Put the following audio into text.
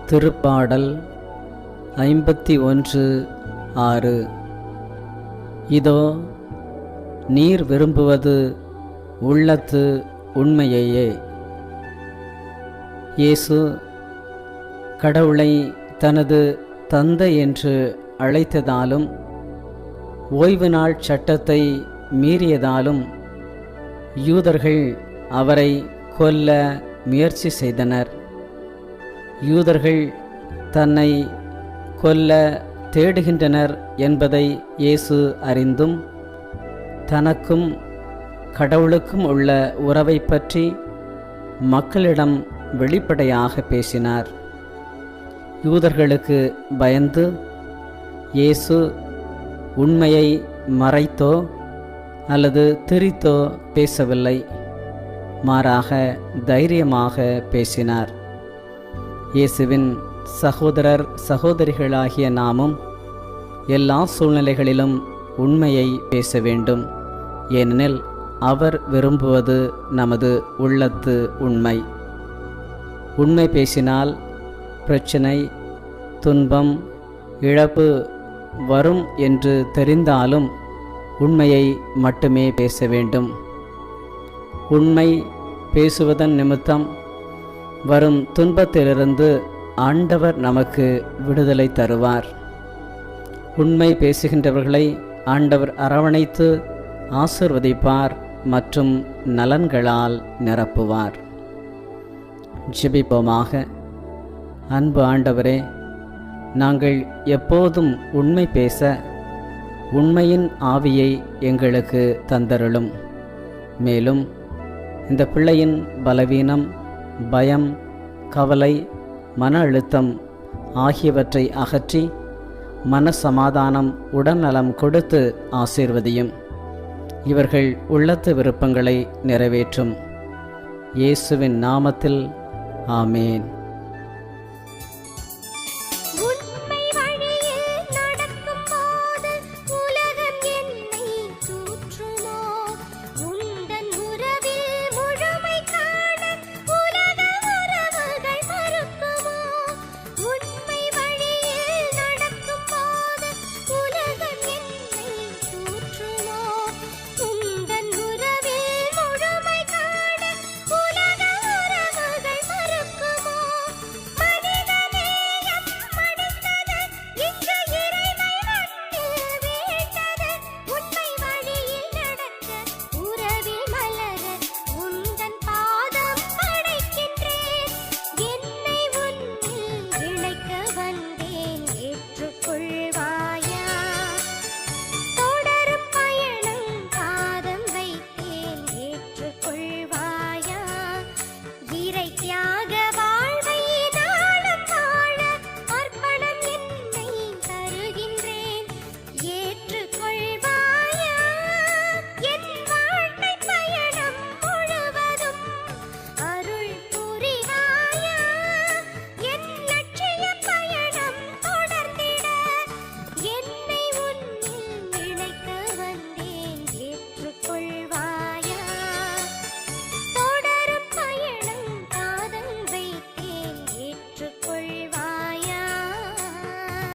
திருப்பாடல் 51:6. இதோ நீர் விரும்புவது உள்ளத்து உண்மையையே. இயேசு கடவுளை தனது தந்தை என்று அழைத்ததாலும் ஓய்வு நாள் சட்டத்தை மீறியதாலும் யூதர்கள் அவரை கொல்ல முயற்சி செய்தனர். யூதர்கள் தன்னை கொல்ல தேடுகின்றனர் என்பதை இயேசு அறிந்தும் தனக்கும் கடவுளுக்கும் உள்ள உறவை பற்றி மக்களிடம் வெளிப்படையாக பேசினார். யூதர்களுக்கு பயந்து இயேசு உண்மையை மறைத்தோ அல்லது திரித்தோ பேசவில்லை, மாறாக தைரியமாக பேசினார். இயேசுவின் சகோதரர் சகோதரிகளாகிய நாமும் எல்லா சூழ்நிலைகளிலும் உண்மையை பேச வேண்டும். ஏனெனில் அவர் விரும்புவது நமது உள்ளத்து உண்மை. உண்மை பேசினால் பிரச்சனை, துன்பம், இழப்பு வரும் என்று தெரிந்தாலும் உண்மையை மட்டுமே பேச வேண்டும். உண்மை பேசுவதன் நிமித்தம் வரும் துன்பத்திலிருந்து ஆண்டவர் நமக்கு விடுதலை தருவார். உண்மை பேசுகின்றவர்களை ஆண்டவர் அரவணைத்து ஆசீர்வதிப்பார் மற்றும் நலன்களால் நிரப்புவார். ஜெபிப்போமாக. அன்பு ஆண்டவரே, நாங்கள் எப்போதும் உண்மை பேச உண்மையின் ஆவியை எங்களுக்கு தந்தருளும். மேலும் இந்த பிள்ளையின் பலவீனம், பயம், கவலை, மன அழுத்தம் ஆகியவற்றை அகற்றி மனசமாதானம், உடல்நலம் கொடுத்து ஆசீர்வதியும். இவர்கள் உள்ளத்து விருப்பங்களை நிறைவேற்றும். இயேசுவின் நாமத்தில் ஆமேன்.